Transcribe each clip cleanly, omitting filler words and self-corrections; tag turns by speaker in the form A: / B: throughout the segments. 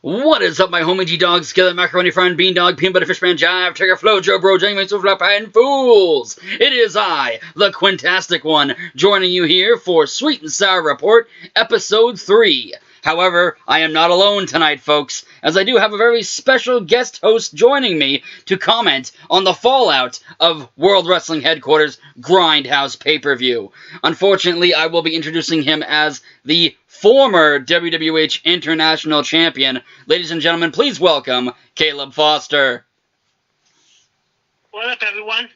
A: What is up, my homie G-Dogs, Skillet, Macaroni Friend, Beandog, Peanut Butter Fishman, Jive, Trigger, Flow, Joe Bro, James, Flap, and Fools! It is I, the Quintastic One, joining you here for Sweet and Sour Report, Episode 3. However, I am not alone tonight, folks, as I do have a very special guest host joining me to comment on the fallout of World Wrestling Headquarters' Grindhouse pay-per-view. Unfortunately, I will be introducing him as the former WWH International Champion. Ladies and gentlemen, please welcome Caleb Foster.
B: What up, everyone?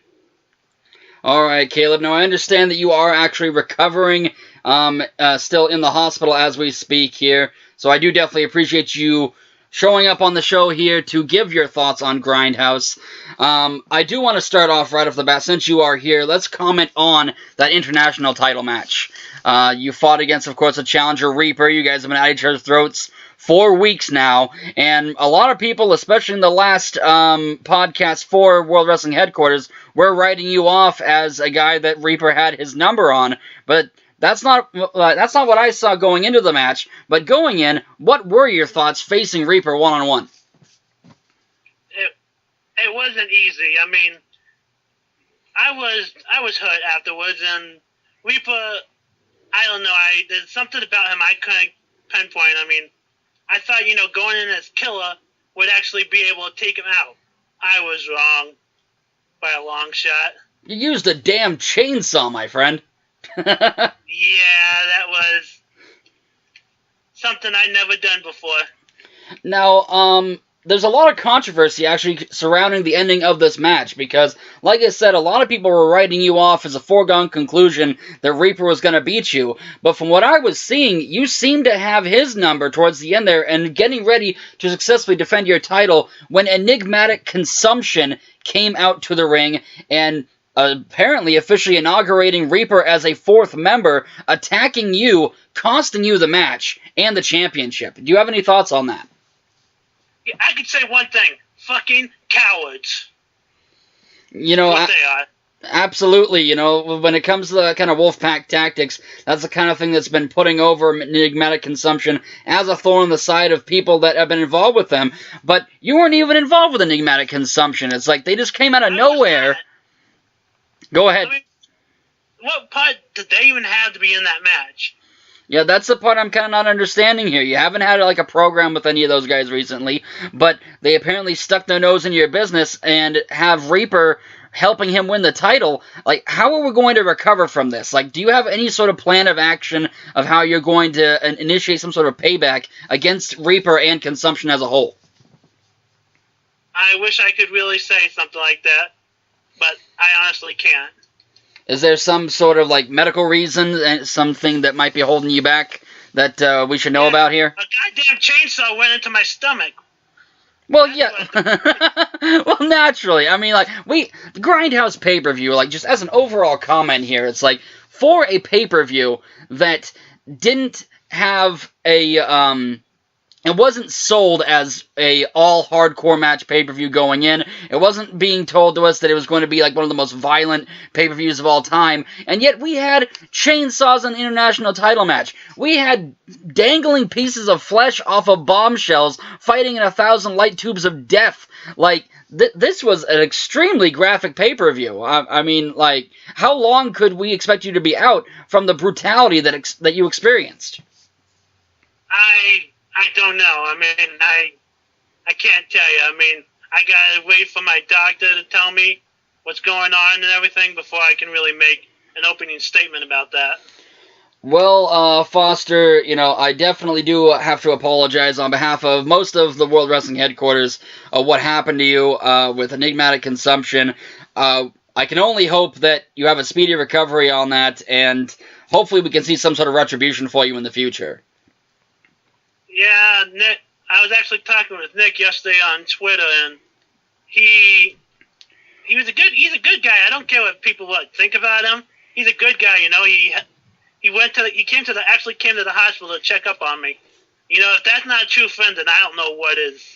A: Alright, Caleb. Now, I understand that you are actually recovering, still in the hospital as we speak here. So I do definitely appreciate you showing up on the show here to give your thoughts on Grindhouse. I do want to start off right off the bat. Since you are here, let's comment on that international title match. You fought against, of course, a challenger, Reaper. You guys have been at each other's throats 4 weeks now, and a lot of people, especially in the last podcast for World Wrestling Headquarters, were writing you off as a guy that Reaper had his number on, but that's not what I saw going into the match. But going in, what were your thoughts facing Reaper one-on-one?
B: It wasn't easy. I mean, I was hurt afterwards, and Reaper, I don't know, there's something about him I couldn't pinpoint. I mean, I thought, going in as Killer would actually be able to take him out. I was wrong by a long shot.
A: You used a damn chainsaw, my friend.
B: Yeah, that was something I'd never done before.
A: Now, there's a lot of controversy actually surrounding the ending of this match because, like I said, a lot of people were writing you off as a foregone conclusion that Reaper was going to beat you. But from what I was seeing, you seemed to have his number towards the end there and getting ready to successfully defend your title when Enigmatic Consumption came out to the ring and apparently officially inaugurating Reaper as a fourth member, attacking you, costing you the match and the championship. Do you have any thoughts on that?
B: Yeah, I could say one thing. Fucking cowards.
A: What
B: they are.
A: Absolutely. When it comes to the kind of Wolfpack tactics, that's the kind of thing that's been putting over Enigmatic Consumption as a thorn in the side of people that have been involved with them. But you weren't even involved with Enigmatic Consumption. It's like they just came out of nowhere. Go ahead.
B: I mean, what part did they even have to be in that match?
A: Yeah, that's the part I'm kind of not understanding here. You haven't had like a program with any of those guys recently, but they apparently stuck their nose into your business and have Reaper helping him win the title. Like, how are we going to recover from this? Like, do you have any sort of plan of action of how you're going to initiate some sort of payback against Reaper and Consumption as a whole?
B: I wish I could really say something like that, but I honestly can't.
A: Is there some sort of, like, medical reason, and something that might be holding you back that we should know about here?
B: A goddamn chainsaw went into my stomach.
A: Well, yeah. Well, naturally. I mean, like, the Grindhouse pay-per-view, like, just as an overall comment here, it's like, for a pay-per-view that didn't have a, it wasn't sold as a all-hardcore match pay-per-view going in. It wasn't being told to us that it was going to be like one of the most violent pay-per-views of all time. And yet we had chainsaws in the international title match. We had dangling pieces of flesh off of bombshells fighting in 1,000 light tubes of death. Like, this was an extremely graphic pay-per-view. I mean, like, how long could we expect you to be out from the brutality that you experienced?
B: I don't know. I mean, I can't tell you. I mean, I gotta wait for my doctor to tell me what's going on and everything before I can really make an opening statement about that.
A: Well, Foster, I definitely do have to apologize on behalf of most of the World Wrestling Headquarters what happened to you with Enigmatic Consumption. I can only hope that you have a speedy recovery on that, and hopefully we can see some sort of retribution for you in the future.
B: Yeah, I was actually talking with Nick yesterday on Twitter, and he's a good guy. I don't care what people think about him. He's a good guy, you know. He came to the hospital to check up on me. You know, if that's not a true friend, then I don't know what is.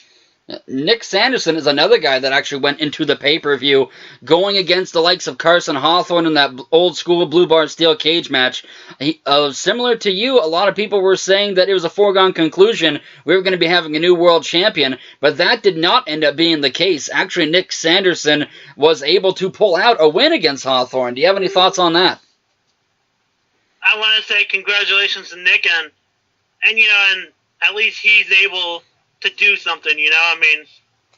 A: Nick Sanderson is another guy that actually went into the pay-per-view going against the likes of Carson Hawthorne in that old-school Blue Bar Steel cage match. Similar to you, a lot of people were saying that it was a foregone conclusion we were going to be having a new world champion, but that did not end up being the case. Actually, Nick Sanderson was able to pull out a win against Hawthorne. Do you have any thoughts on that?
B: I want to say congratulations to Nick, and you know, and at least he's able to do something, you know. I mean,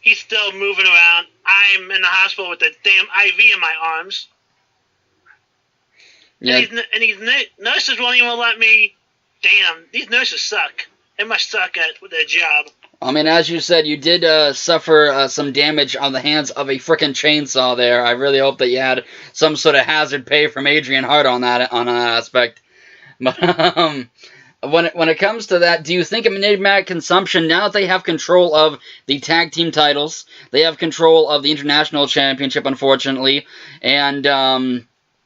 B: he's still moving around. I'm in the hospital with a damn IV in my arms. Yeah. And these nurses won't even let me. Damn, these nurses suck. They must suck at their job.
A: I mean, as you said, you did suffer some damage on the hands of a frickin' chainsaw there. I really hope that you had some sort of hazard pay from Adrian Hart on that aspect. But when it comes to that, do you think Enigmatic Consumption, now that they have control of the tag team titles, they have control of the International Championship, unfortunately, and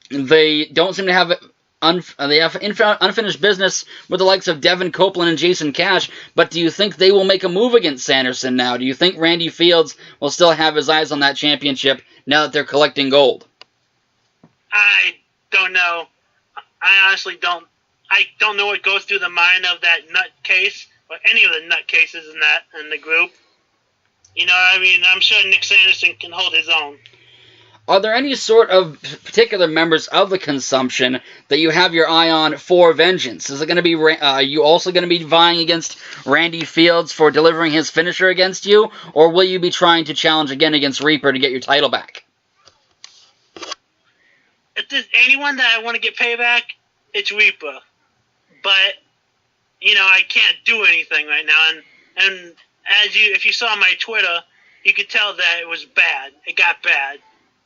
A: they don't seem to have unfinished business with the likes of Devin Copeland and Jason Cash, but do you think they will make a move against Sanderson now? Do you think Randy Fields will still have his eyes on that championship now that they're collecting gold?
B: I don't know. I honestly don't. I don't know what goes through the mind of that nutcase, or any of the nutcases in the group. You know, I mean, I'm sure Nick Sanderson can hold his own.
A: Are there any sort of particular members of the Consumption that you have your eye on for vengeance? Is it going to be, are you also going to be vying against Randy Fields for delivering his finisher against you, or will you be trying to challenge again against Reaper to get your title back?
B: If there's anyone that I want to get payback, it's Reaper. But, you know, I can't do anything right now. And if you saw my Twitter, you could tell that it was bad. It got bad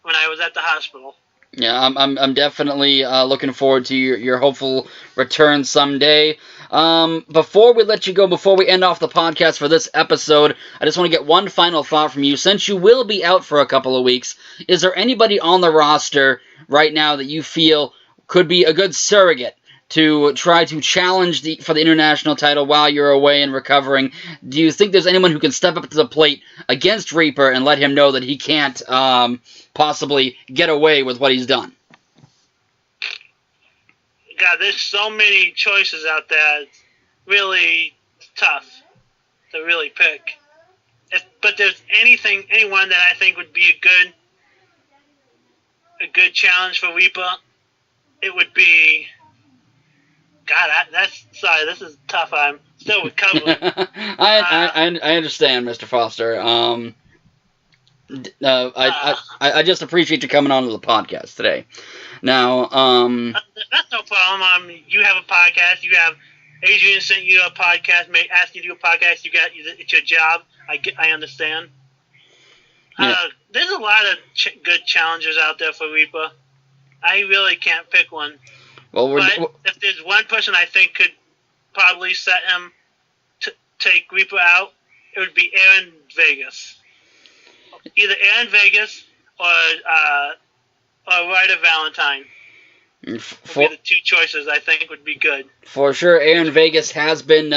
B: when I was at the hospital.
A: Yeah, I'm definitely looking forward to your hopeful return someday. Before we let you go, before we end off the podcast for this episode, I just want to get one final thought from you. Since you will be out for a couple of weeks, is there anybody on the roster right now that you feel could be a good surrogate to try to challenge for the international title while you're away and recovering? Do you think there's anyone who can step up to the plate against Reaper and let him know that he can't possibly get away with what he's done?
B: God, there's so many choices out there. It's really tough to really pick. But there's anyone that I think would be a good challenge for Reaper, it would be... God, sorry, this is tough. I'm still recovering.
A: I understand, Mr. Foster. I just appreciate you coming on to the podcast today. Now,
B: that's no problem. You have a podcast. You have Adrian sent you a podcast. Asked you to do a podcast. It's your job. I understand. Yeah. There's a lot of good challengers out there for Reaper. I really can't pick one.
A: Well,
B: but if there's one person I think could probably set him to take Reaper out, it would be Aaron Vegas. Either Aaron Vegas or Ryder Valentine would be the two choices I think would be good.
A: For sure, Aaron Vegas has been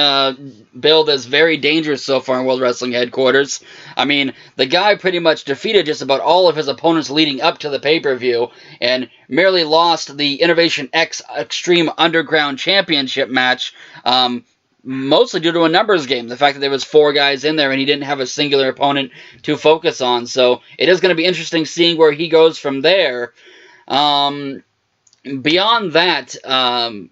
A: billed as very dangerous so far in World Wrestling Headquarters. I mean, the guy pretty much defeated just about all of his opponents leading up to the pay-per-view and merely lost the Innovation X Extreme Underground Championship match, mostly due to a numbers game. The fact that there was 4 guys in there and he didn't have a singular opponent to focus on. So it is going to be interesting seeing where he goes from there. Beyond that,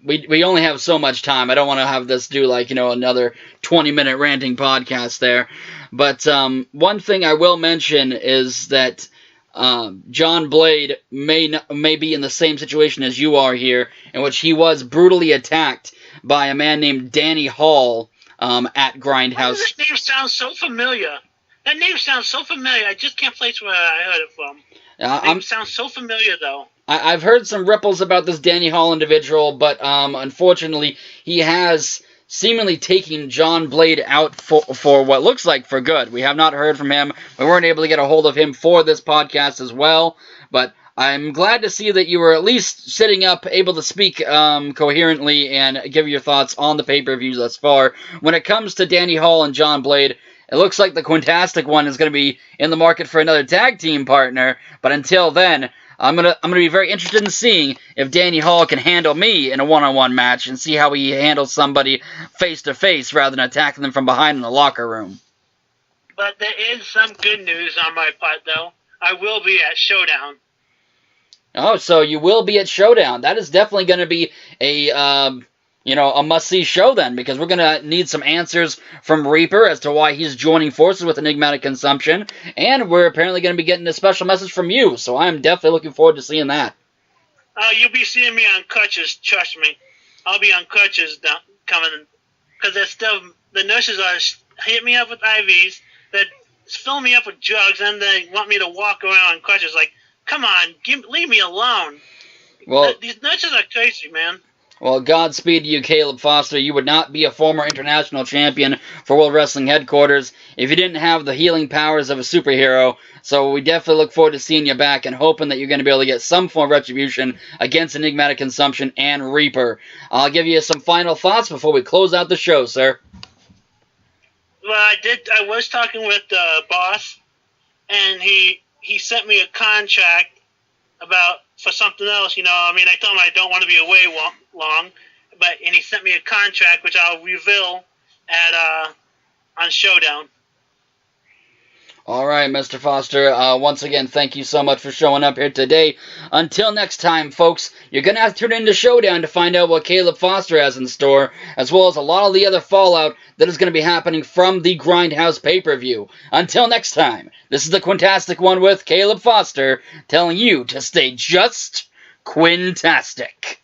A: we only have so much time. I don't want to have this do another 20-minute ranting podcast there. But one thing I will mention is that John Blade may be in the same situation as you are here, in which he was brutally attacked by a man named Danny Hall at Grindhouse.
B: Why does that name sound so familiar? That name sounds so familiar. I just can't place where I heard it from. It sounds so familiar, though.
A: I've heard some ripples about this Danny Hall individual, but unfortunately, he has seemingly taking John Blade out for what looks like for good. We have not heard from him. We weren't able to get a hold of him for this podcast as well, but I'm glad to see that you were at least sitting up, able to speak coherently and give your thoughts on the pay-per-views thus far. When it comes to Danny Hall and John Blade, it looks like the Quintastic one is going to be in the market for another tag team partner, but until then, I'm gonna be very interested in seeing if Danny Hall can handle me in a one-on-one match and see how he handles somebody face-to-face rather than attacking them from behind in the locker room.
B: But there is some good news on my part, though. I will be at Showdown.
A: Oh, so you will be at Showdown. That is definitely going to be a must-see show then, because we're going to need some answers from Reaper as to why he's joining forces with Enigmatic Consumption, and we're apparently going to be getting a special message from you, so I'm definitely looking forward to seeing that.
B: You'll be seeing me on crutches, trust me. I'll be on crutches coming, because the nurses are hitting me up with IVs, they're filling me up with drugs, and they want me to walk around on crutches. Like, come on, leave me alone.
A: Well,
B: these nurses are crazy, man.
A: Well, Godspeed to you, Caleb Foster. You would not be a former international champion for World Wrestling Headquarters if you didn't have the healing powers of a superhero. So we definitely look forward to seeing you back and hoping that you're going to be able to get some form of retribution against Enigmatic Consumption and Reaper. I'll give you some final thoughts before we close out the show, sir.
B: Well, I was talking with the boss, and he sent me a contract for something else, I told him I don't want to be away long, and he sent me a contract which I'll reveal on Showdown.
A: All right, Mr. Foster, once again, thank you so much for showing up here today. Until next time, folks, you're going to have to tune into Showdown to find out what Caleb Foster has in store, as well as a lot of the other fallout that is going to be happening from the Grindhouse pay-per-view. Until next time, this is the Quintastic One with Caleb Foster, telling you to stay just Quintastic.